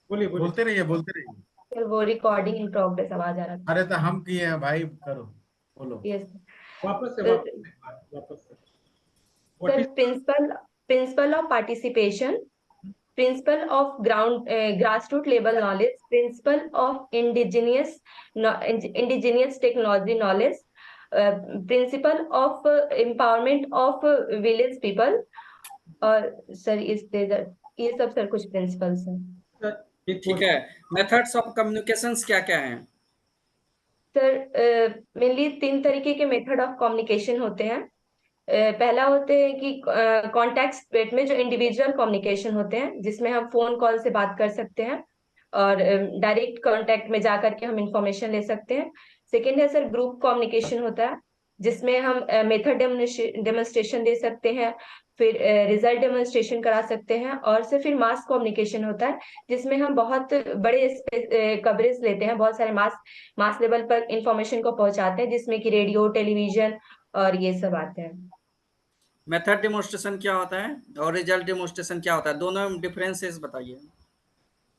बोलिए बोलिए। बोलते रहिए बोलते रहिए। वो रिकॉर्डिंग इन प्रोग्रेस आवाज आ रहा था। अरे तो हम किए हैं भाई, करो, बोलो। यस। वापस से सर, वापस से एक बार, वापस से। What sir is. Principle of participation, principle of grassroots level knowledge, principle of indigenous technology knowledge, principle of empowerment of village people। और सर ये सब सर कुछ प्रिंसिपल्स हैं। एक ठीक है। क्वेश्चन। मेथड्स ऑफ कम्युनिकेशंस क्या क्या हैं? सर मेनली तीन तरीके के मेथड ऑफ कम्युनिकेशन होते हैं। पहला होते हैं कि कॉन्टैक्ट स्टेट में जो इंडिविजुअल कम्युनिकेशन होते हैं, जिसमें हम फोन कॉल से बात कर सकते हैं और डायरेक्ट कांटेक्ट में जा करके हम इंफॉर्मेशन ले सकते हैं। सेकेंड है सर ग्रुप कम्युनिकेशन होता है, जिसमें हम मेथड डेमोन्स्ट्रेशन दे सकते हैं, फिर रिजल्ट डेमोन्स्ट्रेशन करा सकते हैं। और से फिर मास कम्युनिकेशन होता है, जिसमें हम बहुत बड़े कवरेज लेते हैं, बहुत सारे मास लेवल पर इंफॉर्मेशन को पहुंचाते हैं, जिसमें कि रेडियो, टेलीविजन और ये सब आते हैं। मेथड डेमोन्स्ट्रेशन क्या होता है और रिजल्ट डेमोन्स्ट्रेशन क्या होता है? दोनों में डिफरेंसेस बताइए।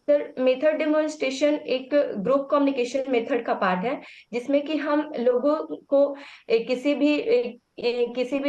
सर मेथड डेमोन्स्ट्रेशन एक ग्रुप कम्युनिकेशन मेथड का पार्ट है, जिसमें कि हम लोगों को किसी भी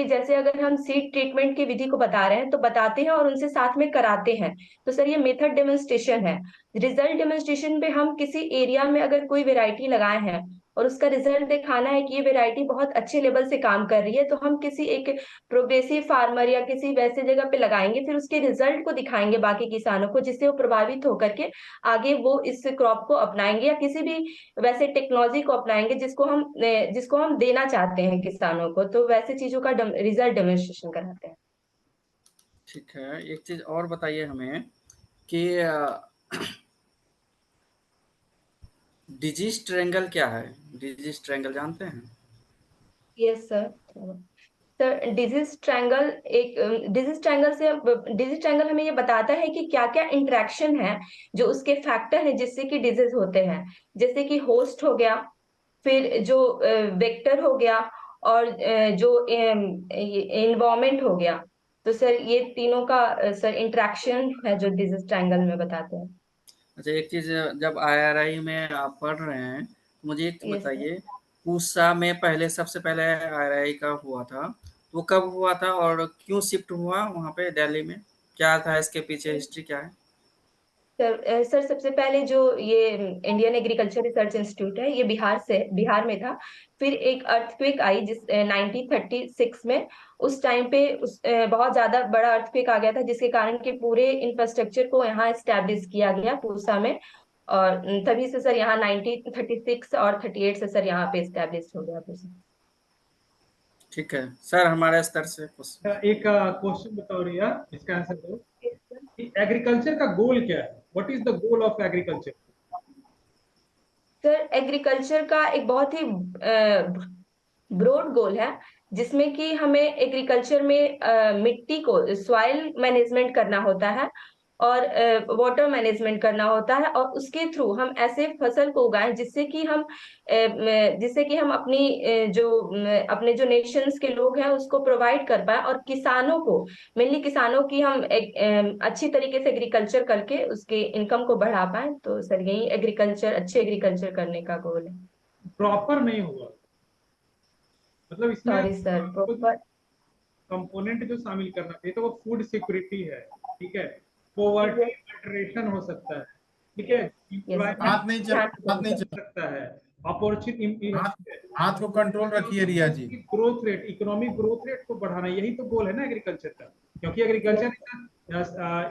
जैसे अगर हम सीड ट्रीटमेंट की विधि को बता रहे हैं तो बताते हैं और उनसे साथ में कराते हैं। तो सर ये मेथड डेमोन्स्ट्रेशन है। रिजल्ट डेमोन्स्ट्रेशन पे हम किसी एरिया में अगर कोई वेराइटी लगाए हैं और उसका रिजल्ट दिखाना है कि ये वेराइटी बहुत अच्छे लेवल से काम कर रही है, तो हम किसी एक प्रोग्रेसिव फार्मर या किसी वैसे जगह पे लगाएंगे, फिर उसके रिजल्ट को दिखाएंगे बाकी किसानों को, जिससे वो प्रभावित होकर के आगे वो इस क्रॉप को अपनाएंगे या किसी भी वैसे टेक्नोलॉजी को अपनाएंगे जिसको हम देना चाहते हैं किसानों को। तो वैसे चीजों का रिजल्ट डेमोन्स्ट्रेशन कराते हैं। ठीक है, एक चीज़ और बताइए हमें कि डिजीज ट्रायंगल क्या है? डिजीज ट्रायंगल जानते हैं? Yes sir. Sir disease triangle हमें ये बताता है कि क्या क्या इंटरेक्शन है, जो उसके फैक्टर है जिससे कि डिजीज होते हैं। जैसे कि होस्ट हो गया, फिर जो वेक्टर हो गया, और जो इन्वायरमेंट हो गया। तो सर ये तीनों का सर इंटरेक्शन है जो डिजीज ट्रायंगल में बताते हैं। अच्छा, एक चीज़, जब आईआरआई में आप पढ़ रहे हैं, तो मुझे एक चीज़ यस सर। बताइए, पूसा में पहले सबसे पहले आईआरआई का हुआ था, तो वो कब हुआ था और क्यों शिफ्ट हुआ वहाँ पे दिल्ली में? क्या था इसके पीछे, हिस्ट्री क्या है? सर सबसे पहले जो ये इंडियन एग्रीकल्चर रिसर्च इंस्टीट्यूट है, ये बिहार में था। फिर एक अर्थक्वेक आई जिस 1936 में। उस टाइम पे बहुत ज्यादा बड़ा अर्थक्वेक आ गया था, जिसके कारण के पूरे इंफ्रास्ट्रक्चर को यहाँ एस्टेब्लिश किया गया पूसा में। और तभी से सर यहाँ 1936 और 38 से सर यहाँ पे एस्टेब्लिश हो गया पूसा। ठीक है सर, हमारे स्तर से कुछ। एक क्वेश्चन बताओ रिया, इसका आंसर दो कि एग्रीकल्चर का गोल क्या है। What is the goal of agriculture. Sir agriculture का एक बहुत ही ब्रॉड गोल है, जिसमें कि हमें एग्रीकल्चर में मिट्टी को सॉइल मैनेजमेंट करना होता है और वाटर मैनेजमेंट करना होता है, और उसके थ्रू हम ऐसे फसल को उगाएं जिससे कि हम अपने जो नेशंस के लोग हैं उसको प्रोवाइड कर पाए, और किसानों को, मेनली किसानों की हम अच्छी तरीके से एग्रीकल्चर करके उसके इनकम को बढ़ा पाए। तो सर यही अच्छे एग्रीकल्चर करने का गोल है। प्रॉपर नहीं हुआ, मतलब इसमें सॉरी सर, प्रॉपर। कंपोनेंट जो शामिल करना चाहिए तो वो फूड सिक्योरिटी है। ठीक है, पोवर्टी अल्टरेशन हो सकता है। ठीक है, यस एम्प्लॉयमेंट सर। हाथ नहीं चल, हाथ नहीं चल सकता है, अपॉर्चुनिटी, हाथ हाथ को कंट्रोल रखिए Riya ji. Growth rate, economic growth rate को बढ़ाना, यही तो गोल है ना एग्रीकल्चर का। क्योंकि एग्रीकल्चर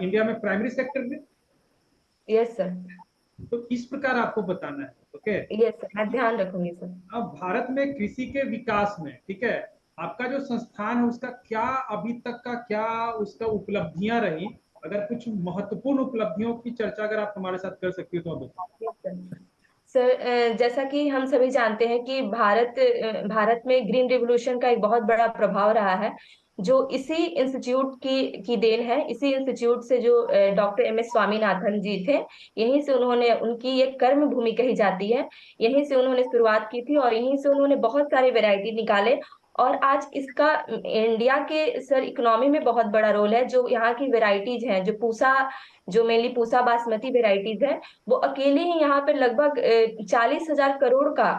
इंडिया में प्राइमरी सेक्टर में, यस सर। तो इस प्रकार आपको बताना है। ओके। यस सर, मैं ध्यान रखूंगी सर। अब भारत में कृषि के विकास में, ठीक है, आपका जो संस्थान है उसका क्या अभी तक का क्या उसका उपलब्धियां रही, अगर कुछ महत्वपूर्ण उपलब्धियों की चर्चा अगर आप हमारे साथ कर सकती हो तो आप बताओ। Yes sir. सर जैसा कि हम सभी जानते हैं कि भारत में ग्रीन रिवॉल्यूशन का एक बहुत बड़ा प्रभाव रहा है, जो इसी इंस्टीट्यूट की देन है। इसी इंस्टीट्यूट से जो डॉक्टर एम एस स्वामीनाथन जी थे, यहीं से उन्होंने, उनकी ये कर्म भूमि कही जाती है, यहीं से उन्होंने शुरुआत की थी और यहीं से उन्होंने बहुत सारे वैरायटी निकाले। और आज इसका इंडिया के सर इकोनॉमी में बहुत बड़ा रोल है। जो यहाँ की वेराइटीज हैं, जो मेनली पूसा बासमती वेराइटीज है, वो अकेले ही यहाँ पे लगभग 40,000 करोड़ का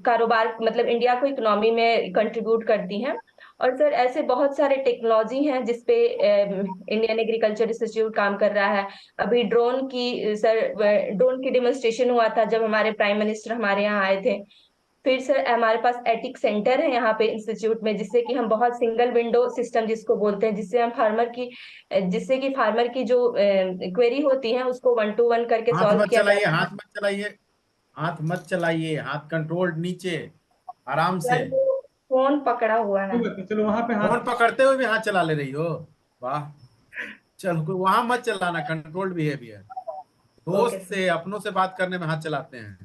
कारोबार, मतलब इंडिया को इकोनॉमी में कंट्रीब्यूट करती हैं। और सर ऐसे बहुत सारे टेक्नोलॉजी हैं जिसपे इंडियन एग्रीकल्चर इंस्टीट्यूट काम कर रहा है। अभी ड्रोन की डेमोन्स्ट्रेशन हुआ था जब हमारे प्राइम मिनिस्टर हमारे यहाँ आए थे। फिर सर हमारे पास एटिक सेंटर है यहाँ पे इंस्टीट्यूट में, जिससे कि हम बहुत सिंगल विंडो सिस्टम जिसको बोलते हैं, जिससे कि फार्मर की जो क्वेरी होती है उसको 1 to 1 करके हाथ सॉल्व मत किया चलाइए, जाता है। हाथ मत चलाइए, हाथ मत चलाइए, हाथ कंट्रोल नीचे, आराम से। सर वो फोन पकड़ा हुआ है। चलो वहां पे हाथ फोन पकड़ते हुए भी हाथ चला ले रही हो, वाह। चलो वहां मत चलाना, कंट्रोल्ड बिहेवियर। ओके दोस्त सर। से, अपनों से बात करने में हाथ चलाते हैं।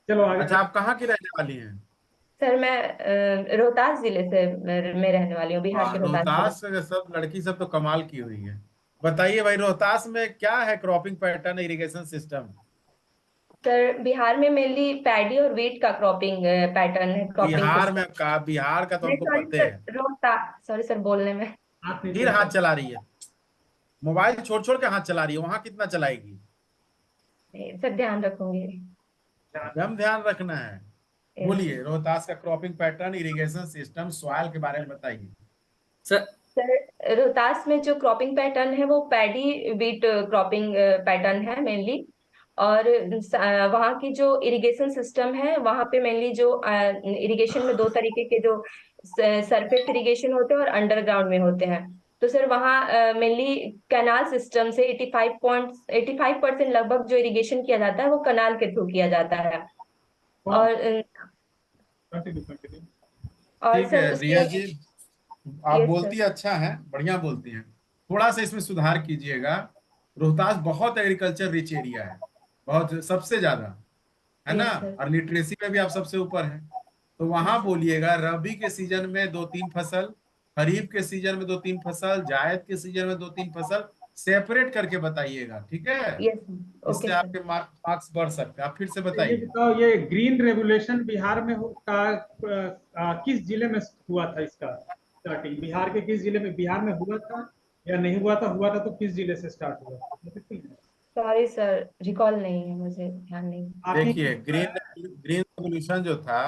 चलो आगे। अच्छा, आप कहाँ की रहने वाली हैं? सर मैं रोहतास जिले से मैं रहने वाली हूँ, बिहार के रोहतास जिले। रोहतास से सब लड़की सब तो कमाल की हुई है। बताइए भाई, रोहतास में क्या है cropping pattern, irrigation system? Sir Bihar में मेनली पैडी और वीट का क्रॉपिंग पैटर्न है, क्रॉपिंग बिहार में सिस्टम। का, बिहार का तो नहीं हमको सॉरी पते है। सर, रोहतास, सॉरी सर बोलने में। हाथ नीचे फिर हाथ रखो। चला रही है, मोबाइल छोड़ छोड़ के हाथ चला रही है, वहां कितना चलाएगी? सर ध्यान रखूंगी। एकदम ध्यान रखना है। बोलिए, रोहतास का cropping pattern, irrigation system, soil के बारे में बताइए। सर सर रोहतास में जो क्रॉपिंग पैटर्न है वो पैडी वीट क्रॉपिंग पैटर्न है मेनली। और वहाँ की जो इरिगेशन सिस्टम है, वहाँ पे मेनली जो इरिगेशन में दो तरीके के जो सरफेस इरिगेशन होते हैं और अंडरग्राउंड में होते हैं। तो सर वहाँ मेनली कैनाल सिस्टम से 85% लगभग जो इरिगेशन किया जाता है वो कनाल के थ्रू किया जाता है। कौन? और कंटिन्यू कंटिन्यू। और ठीक सर है उसके। रिया जी, आप यस सर। बोलती अच्छा है, बढ़िया बोलती हैं। थोड़ा सा इसमें सुधार कीजिएगा। रोहतास बहुत एग्रीकल्चर रिच एरिया है, बहुत, सबसे ज्यादा, है ना? Yes sir. और लिटरेसी में भी आप सबसे ऊपर हैं। तो वहां यस सर। बोलिएगा रबी के सीजन में 2-3 फसल, खरीफ के सीजन में 2-3 फसल, जायद के सीजन में 2-3 फसल, सेपरेट करके बताइएगा, ठीक है? Yes sir. इससे ओके सर। आपके मार्क्स बढ़ सकते हैं। आप फिर से ये बताइए। बताओ, ये ग्रीन रेवोल्यूशन बिहार में किस जिले में हुआ था? इसका स्टार्टिंग बिहार के किस जिले में, बिहार में हुआ था या नहीं हुआ था? हुआ था तो किस जिले से स्टार्ट हुआ था? सॉरी सर, रिकॉल नहीं है मुझे, ध्यान नहीं। आप ही देखिए, ग्रीन ग्रीन रेवोल्यूशन जो था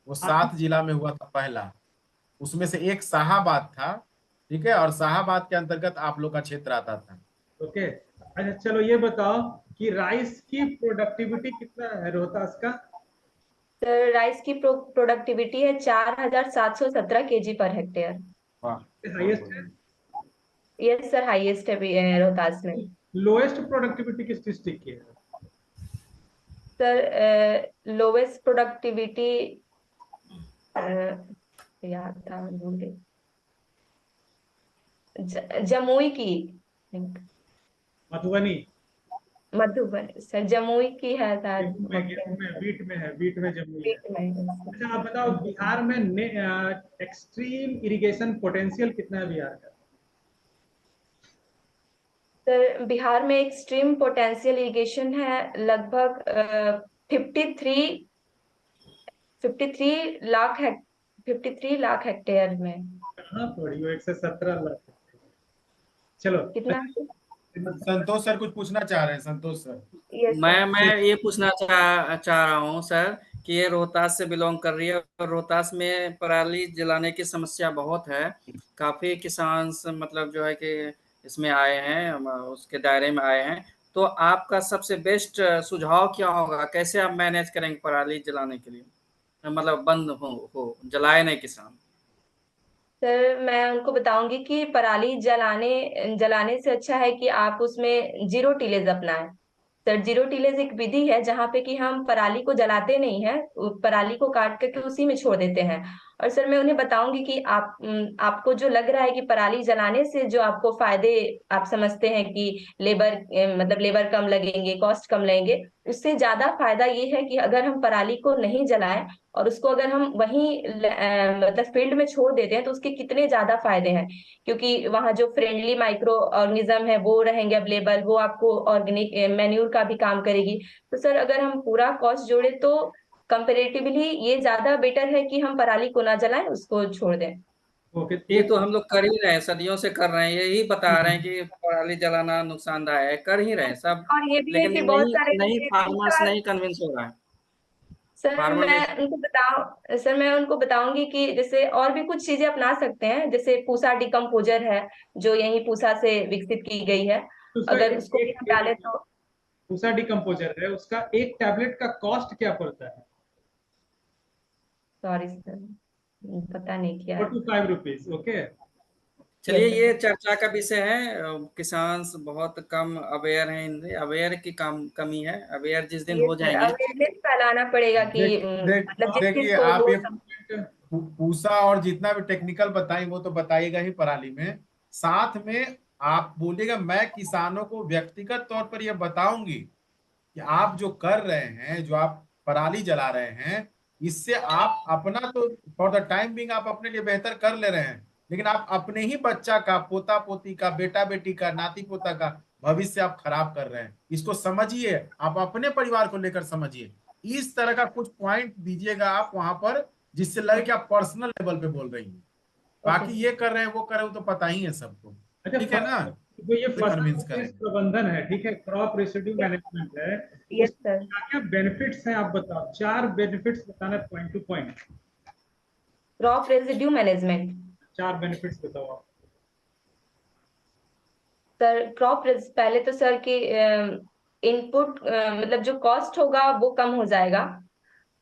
वो आप ही 7 जिला में हुआ था पहला। उसमें से एक शाहाबाद था, ठीक है, और शाहाबाद के अंतर्गत आप लोग का क्षेत्र आता था। ओके। अच्छा चलो ये बताओ कि राइस की प्रोडक्टिविटी कितना है रोहतास का? सर राइस की प्रोडक्टिविटी है 4,717 kg पर हेक्टेयर। वाह, बहुत हाईएस्ट है। बढ़िया। यस सर, हाईएस्ट है रोहतास में। लोएस्ट प्रोडक्टिविटी किस डिस्ट्रिक्ट की है? सर लोवेस्ट प्रोडक्टिविटी याद था, मैं भूल गई। जमुई की। मधुबनी। मधुबनी सर, जमुई की है शायद। गेहूं में वीट में है, वीट में जमुई है। में। अच्छा आप बताओ, बिहार में एक्सट्रीम इरिगेशन पोटेंशियल कितना है बिहार का? सर बिहार में एक्सट्रीम पोटेंशियल इरिगेशन है लगभग 53 53 लाख 53 लाख हेक्टेयर में। कहाँ पड़ी हो? 117 लाख। चलो। कितना? संतोष सर कुछ पूछना चाह रहे हैं, संतोष सर। Yes sir. मैं ये पूछना चाह रहा हूँ सर कि ये रोहतास से बिलोंग कर रही है और रोहतास में पराली जलाने की समस्या बहुत है। काफी किसान मतलब जो है कि इसमें आए हैं, उसके दायरे में आए हैं। तो आपका सबसे बेस्ट सुझाव क्या होगा, कैसे आप मैनेज करेंगे पराली जलाने के लिए, मतलब बंद हो जलाए नहीं किसान? सर मैं उनको बताऊंगी कि पराली जलाने जलाने से अच्छा है कि आप उसमें जीरो टिलेज अपनाएं। सर जीरो टिलेज एक विधि है जहाँ पे कि हम पराली को जलाते नहीं है, पराली को काट करके उसी में छोड़ देते हैं। और सर मैं उन्हें बताऊंगी कि आपको जो लग रहा है कि पराली जलाने से जो आपको फायदे आप समझते हैं कि मतलब लेबर कम लगेंगे, कॉस्ट कम लगेंगे, उससे ज्यादा फायदा ये है कि अगर हम पराली को नहीं जलाएं और उसको अगर हम वहीं मतलब फील्ड में छोड़ देते हैं तो उसके कितने ज्यादा फायदे हैं। क्योंकि वहाँ जो फ्रेंडली माइक्रो ऑर्गेनिज्म है वो रहेंगे अवेलेबल, वो आपको ऑर्गेनिक मैन्यूर का भी काम करेगी। तो सर अगर हम पूरा कॉस्ट जोड़े तो कंपेरेटिवली ये ज्यादा बेटर है कि हम पराली को ना जलाएं, उसको छोड़ दें। ओके, ये तो हम लोग कर ही रहे हैं, सदियों से कर रहे हैं, यही बता रहे हैं कि पराली जलाना नुकसानदायक है, कर ही रहे हैं सब। और ये भी है लेकिन कि बहुत नहीं सारे नहीं, फार्मर्स पूसा नहीं कन्विंस हो रहा है। सर फार्मर मैं उनको बताऊं सर मैं उनको बताऊंगी कि जैसे और भी कुछ चीजें अपना सकते हैं, जैसे पूसा डिकम्पोजर है जो यही पूसा से विकसित की गई है, उसका अगर उसको भी हम डालें तो। पूसा डिकम्पोजर है, उसका एक टैबलेट का कॉस्ट क्या पड़ता है? सॉरी सर, पता नहीं किया है। 45 रुपीज। ओके, चलिए, यस ये सर। चर्चा का विषय है। किसान बहुत कम अवेयर हैं, इनसे अवेयर की कमी है। अवेयर जिस दिन यस हो सर, जाएंगे। अवेयरनेस फैलाना पड़ेगा कि मतलब जिस चीज देखिए को आप वो ये पूसा और जितना भी टेक्निकल बताई वो तो बताइएगा ही पराली में, साथ में आप बोलिएगा मैं किसानों को व्यक्तिगत तौर पर ये बताऊंगी कि आप जो कर रहे हैं, जो आप पराली जला रहे हैं, इससे आप अपना तो फॉर द टाइम बिंग आप अपने लिए बेहतर कर ले रहे हैं, लेकिन आप अपने ही बच्चा का, पोता पोती का, बेटा बेटी का, नाती पोता का भविष्य आप खराब कर रहे हैं। इसको समझिए, आप अपने परिवार को लेकर समझिए। इस तरह का कुछ पॉइंट दीजिएगा आप वहां पर, जिससे लगे कि आप पर्सनल लेवल पे बोल रही हैं। ओके बाकी सर। ये कर रहे हैं वो कर रहे हो तो पता ही है सबको। अच्छा, ठीक है ना, जो ये से फसल कन्विंस अवशेष करेंगे। प्रबंधन है, ठीक है, क्रॉप रेसिड्यू मैनेजमेंट है, यस उसके सर। क्या क्या बेनिफिट्स हैं आप बताओ, 4 बेनिफिट्स बताना point two point. Crop residue management. 4 benefits बताओ आप। सर पहले तो सर की इनपुट मतलब जो कॉस्ट होगा वो कम हो जाएगा।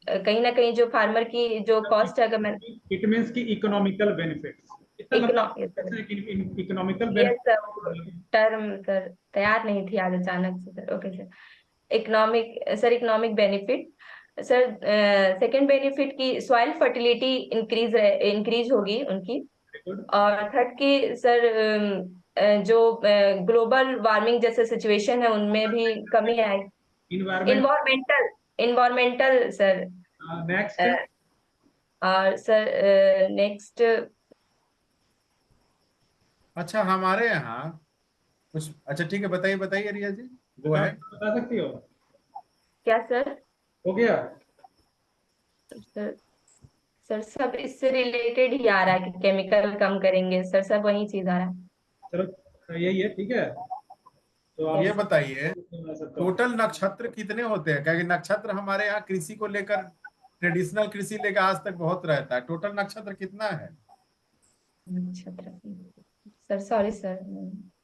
कहीं ना कहीं जो फार्मर की जो कॉस्ट है, अगर मैं इट मींस की इकोनॉमिकल बेनिफिट्स, इतना लंबा economical yes sir, benefit. Term sir तैयार नहीं थी आज अचानक से sir. Okay sir, economic benefit sir. Second benefit की सॉइल फर्टिलिटी इंक्रीज होगी उनकी। और थर्ड की सर जो ग्लोबल वार्मिंग जैसे सिचुएशन है उनमें भी कमी आएगी। इन्वायरमेंट। Environmental sir. नेक्स्ट। और सर नेक्स्ट। अच्छा हमारे यहाँ कुछ, अच्छा ठीक है, बताइए बताइए रिया जी, वो बता है। बता सकती हो? क्या सर? हो गया। सर सर सब इससे रिलेटेड ही आ रहा है कि केमिकल कम करेंगे सर, सब वही चीज आ रहा है। चलो यही है, ठीक है। तो आप ये यस बताइए बता सकते हो। टोटल नक्षत्र कितने होते हैं, क्योंकि नक्षत्र हमारे यहाँ कृषि को लेकर, ट्रेडिशनल कृषि लेकर आज तक बहुत रहता है। टोटल नक्षत्र कितना है? नक्षत्र सर, सॉरी सर,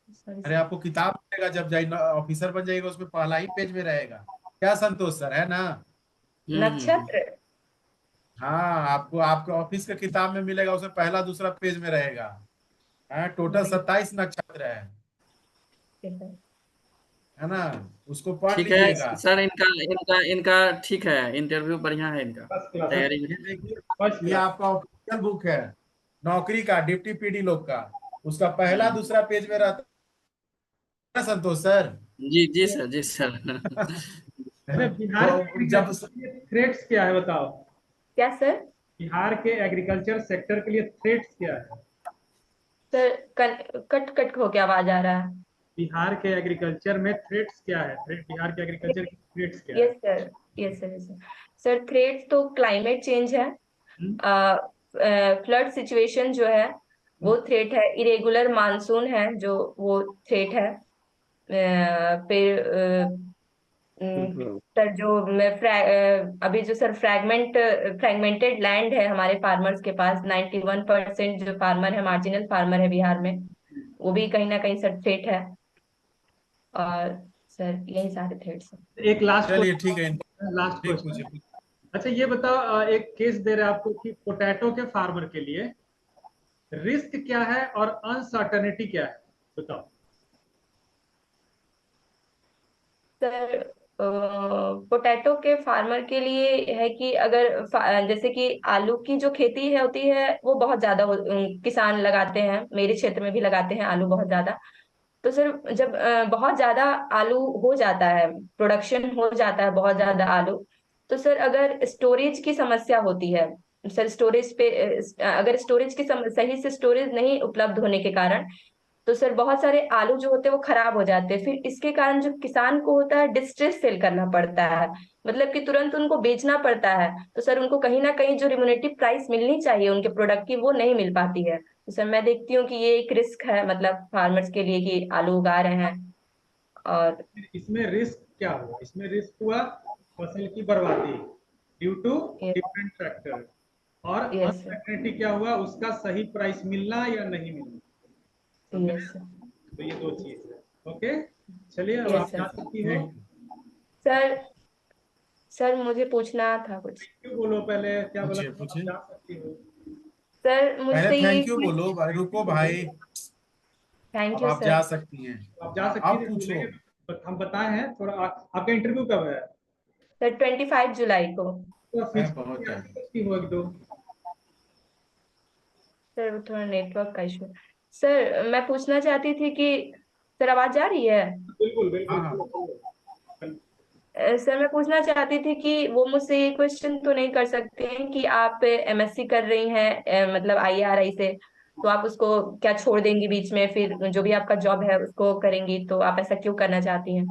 सॉरी अरे सर। आपको किताब मिलेगा जब जाइए ऑफिसर बन जाइएगा, उसमें पहला ही पेज में रहेगा। क्या संतोष सर, है ना? हम्म। नक्षत्र। हाँ, आपको आपके ऑफिस के किताब में मिलेगा, उसमें पहला दूसरा पेज में रहेगा। हाँ, टोटल 27 नक्षत्र है ना? उसको पढ़ ठीक है लीजिएगा। सर, इनका इनका इनका ठीक है, इंटरव्यू बढ़िया है इनका, फर्स्ट क्लास है। तैयारी ये में। देखिए, फर्स्ट ये क्लास। आपका ऑफिशियल बुक है नौकरी का, डिप्टी पीडी लोग का। उसका पहला हम्म। दूसरा पेज में रहता है संतोष सर। जी जी सर, जी सर। अच्छा, बिहार के तो जब एग्रीकल्चर के लिए थ्रेट्स क्या है बताओ? क्या सर? बिहार के एग्रीकल्चर सेक्टर के लिए थ्रेट्स क्या है? सर कट कट होके आवाज आ रहा है। बिहार के एग्रीकल्चर में थ्रेट्स क्या है? थ्रेट, बिहार के एग्रीकल्चर की थ्रेट्स क्या है? Yes sir, yes sir, yes sir. Sir threats तो क्लाइमेट चेंज है, हम्म, फ्लड सिचुएशन जो है वो थ्रेट है, इरेगुलर मानसून है जो वो थ्रेट है। फिर सर जो अभी जो सर फ्रैगमेंटेड लैंड है हमारे फार्मर्स के पास, 91% जो फार्मर है मार्जिनल फार्मर है बिहार में, वो भी कहीं ना कहीं सर थ्रेट है। और सर यही सारे थ्रेट्स हैं। एक लास्ट चलिए ठीक है, क्वेश्चन, लास्ट ठीक क्वेश्चन। पूछिए। अच्छा ये बताओ, एक केस दे रहे हैं आपको कि पोटैटो के फार्मर के लिए रिस्क क्या है और अनसर्टेनिटी क्या है, बताओ। सर पोटैटो के फार्मर के लिए है कि अगर जैसे कि आलू की जो खेती है होती है वो बहुत ज्यादा किसान लगाते हैं, मेरे क्षेत्र में भी लगाते हैं आलू बहुत ज्यादा। तो सर जब बहुत ज्यादा आलू हो जाता है, प्रोडक्शन हो जाता है बहुत ज्यादा आलू, तो सर अगर स्टोरेज की समस्या होती है, सर स्टोरेज पे अगर स्टोरेज की सही से स्टोरेज नहीं उपलब्ध होने के कारण तो सर बहुत सारे आलू जो होते हैं वो खराब हो जाते हैं, फिर इसके कारण जो किसान को होता है डिस्ट्रेस सेल करना पड़ता है, मतलब कि तुरंत उनको बेचना पड़ता है। तो सर उनको कहीं ना कहीं जो रिम्यूनेटिव प्राइस मिलनी चाहिए उनके प्रोडक्ट की वो नहीं मिल पाती है। तो सर मैं देखती हूँ कि ये एक रिस्क है मतलब फार्मर्स के लिए कि आलू उगा रहे हैं। और इसमें रिस्क क्या हुआ? इसमें रिस्क हुआ फसल की बर्बादी ड्यू टू डिफरेंट फैक्टर, और यस सर। अनसर्टेनिटी क्या हुआ? उसका सही प्राइस मिलना या नहीं मिलना। समझे? Yes sir. तो ये दो चीज है। ओके, चलिए अब यस आप जा सर। सकती हो। सर सर मुझे पूछना था कुछ। क्यों बोलो पहले, क्या बोला? पूछिए आप पूछिए। जा सकती हो। सर पहले मुझसे ये थैंक यू बोलो भाई, रुको भाई। थैंक अब यू आप सर। जा सकती हैं। आप जा सकती आप है, पूछो। बोलेंगे तो हम बताए हैं थोड़ा। आपका इंटरव्यू कब है? सर 25 जुलाई को। तो है बहुत टाइम। की हो एक दो। सर वो थोड़ा नेटवर्क का इशू। सर मैं पूछना चाहती थी कि सर आवाज आ रही है? बिल्कुल हाँ बिल्कुल, हाँ। चलो चलो। सर मैं पूछना चाहती थी कि वो मुझसे ये क्वेश्चन तो नहीं कर सकते हैं कि आप एमएससी कर रही हैं मतलब आईआरआई से, तो आप उसको क्या छोड़ देंगी बीच में, फिर जो भी आपका जॉब है उसको करेंगी, तो आप ऐसा क्यों करना चाहती हैं?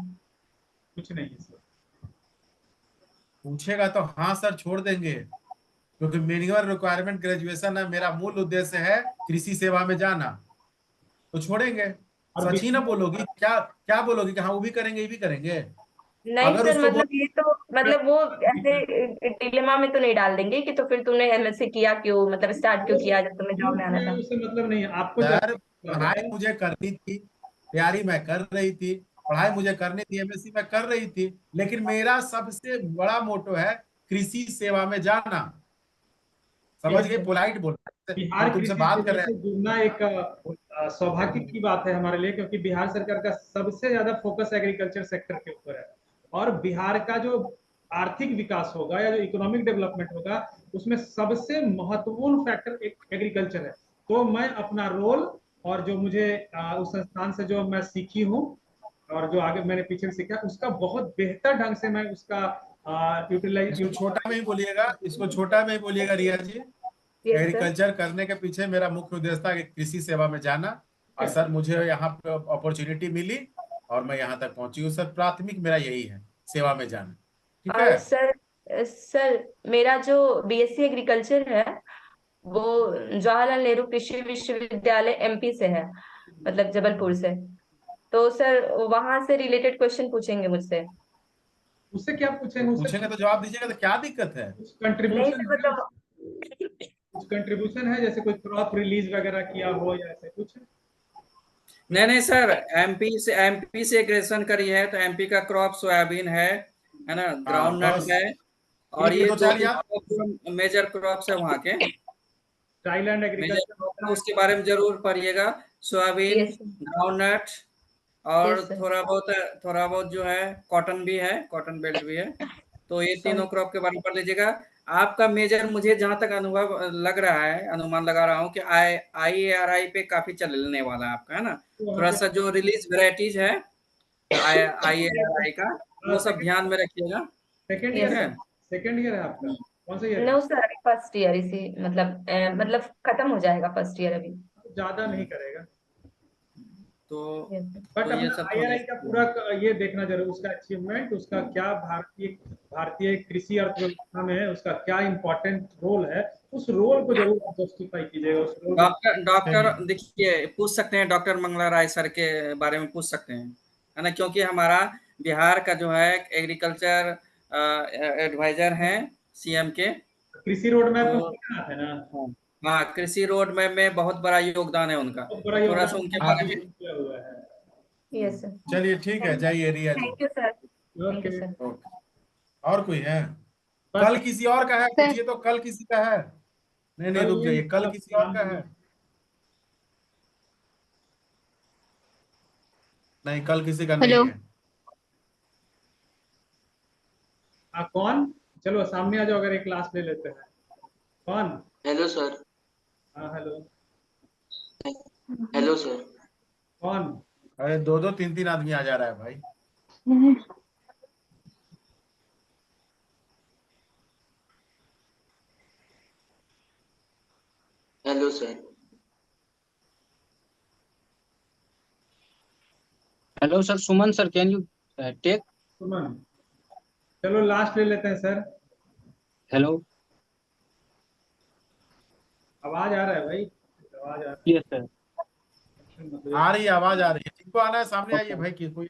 कुछ नहीं है सर। पूछेगा तो हाँ सर छोड़ देंगे, क्योंकि मिनिमम रिक्वायरमेंट ग्रेजुएशन है, मेरा मूल उद्देश्य है कृषि सेवा में जाना, तो छोड़ेंगे। और सच ही ना बिहार बोलोगी? क्या क्या बोलोगी कि हाँ वो भी करेंगे ये भी करेंगे? नहीं अगर सर, उसको बोल मतलब ये तो मतलब वो ऐसे डिलेमा में तो नहीं डाल देंगे कि तो फिर तूने एमएससी किया क्यों, मतलब स्टार्ट क्यों किया जब तुम्हें जॉब में आना था? उससे मतलब नहीं है आपको सर ज्यादा पढ़ाई है। मुझे करनी थी, तैयारी मैं कर रही थी, पढ़ाई मुझे करनी थी, एमएससी में कर रही थी, लेकिन मेरा सबसे बड़ा मोटो है कृषि सेवा में जाना। समझ यस गए? सर। पोलाइट बोलना। बिहार हम तुमसे कृषि बात कर सेवा रहे से जुड़ना एक सौभाग्य की बात है हमारे लिए, क्योंकि बिहार सरकार का सबसे ज्यादा फोकस एग्रीकल्चर सेक्टर के ऊपर है। और बिहार का जो आर्थिक विकास होगा या जो इकोनॉमिक डेवलपमेंट होगा, उसमें सबसे महत्वपूर्ण फैक्टर एक एग्रीकल्चर है। तो मैं अपना रोल और जो मुझे उस संस्थान से जो मैं सीखी हूँ और जो आगे मैंने पीछे सीखा, उसका बहुत बेहतर ढंग से मैं उसका यूटिलाइज। इसको छोटा में ही बोलिएगा, इसको छोटा में ही बोलिएगा Riya ji. Yes sir. Agriculture करने के पीछे मेरा मुख्य उद्देश्य था कि कृषि सेवा में जाना, और सर मुझे यहाँ पे अपॉर्चुनिटी मिली और मैं यहाँ तक पहुंची हूँ सर। प्राथमिक मेरा यही है, सेवा में जाना। ठीक है। और सर मेरा जो बीएससी एग्रीकल्चर है वो जवाहरलाल नेहरू कृषि विश्वविद्यालय एमपी से है, मतलब जबलपुर से। तो सर वहां से रिलेटेड क्वेश्चन पूछेंगे मुझसे। उससे क्या तो पूछेंगे? उससे पूछेंगे तो जवाब दीजिएगा, तो क्या दिक्कत है? कुछ नहीं कंट्रीब्यूशन सर है? मतलब कुछ कंट्रीब्यूशन है, जैसे कोई क्रॉप रिलीज वगैरह किया हो या ऐसे कुछ? नहीं नहीं सर, एमपी से ग्रेजुएशन करी है तो एमपी का क्रॉप सोयाबीन है ना, हाँ ग्राउंड नट बस, है। और ठीक है ये दो दो चार तीन याद। क्रॉप मेजर क्रॉप्स है वहाँ के। थाईलैंड मेजर एग्रीकल्चर क्रॉप होता है, है। उसके बारे में जरूर पढ़िएगा। सोयाबीन, यस ग्राउंड नट, और यस सर। थोड़ा बहुत जो है कॉटन भी है, कॉटन बेल्ट भी है। तो ये तीनों सॉरी। क्रॉप के बारे में पढ़ लीजिएगा। आपका मेजर मुझे जहां तक अनुभव लग रहा है, अनुमान लगा रहा हूँ कि आई पे काफी चलने वाला है आपका, है ना। तो वहाँ थोड़ा पे सा जो रिलीज वेराइटीज है यस सर। आई का, वो सब ध्यान में रखिएगा। सेकेंड ईयर ठीक यस है? है। सर। सेकेंड ईयर है आपका? कौन सा ईयर है? नो सर अभी फर्स्ट ईयर, इसी मतलब मतलब खत्म हो जाएगा फर्स्ट ईयर अभी। ज्यादा नहीं करेगा। तो यस सर। बट तो ये अपना सब थोड़ा आईआरआई का पूरा ये देखना जरूर, उसका अचीवमेंट, उसका क्या भारतीय भारतीय कृषि अर्थव्यवस्था में है, उसका क्या इम्पोर्टेंट रोल है, उस रोल को जरूर जस्टिफाई कीजिएगा, उस रोल को। डॉक्टर डॉक्टर चलिए देखिए, पूछ सकते हैं डॉक्टर मंगला राय सर के बारे में पूछ सकते हैं, है ना, क्योंकि हमारा बिहार का जो है एग्रीकल्चर एडवाइजर हैं सीएम के। कृषि रोड मैप तो में क्या है ना, हाँ, हाँ, कृषि रोड मैप में बहुत बड़ा योगदान है उनका, बहुत बड़ा तो थोड़ा सा योगदान उनके हाँ। बारे में। किया हुआ है। Yes sir. चलिए ठीक है, जाइए Riya ji. Thank you sir. Thank you okay. Sir. Okay. और कोई है? बस कल किसी और का है? सर। पूछिए तो, कल किसी का है? नहीं नहीं कल रुक नहीं, जाइए, कल कल किसी और शाम का को। है? नहीं कल किसी का नहीं हेलो। है। कौन? चलो सामने आ जाओ, अगर एक क्लास ले लेते हैं। कौन? Hello sir. हाँ हेलो। Hello sir. कौन? अरे दो दो तीन तीन आदमी आ जा रहा है भाई। Hello sir. Hello sir, Suman sir, can you take? Suman, चलो लास्ट ले लेते हैं सर। हेलो, आवाज आ रहा है भाई, आवाज आ रहा है। Yes sir. आ रही है, आवाज आ रही है। जिनको आना है सामने आइए ओके। भाई, कि कोई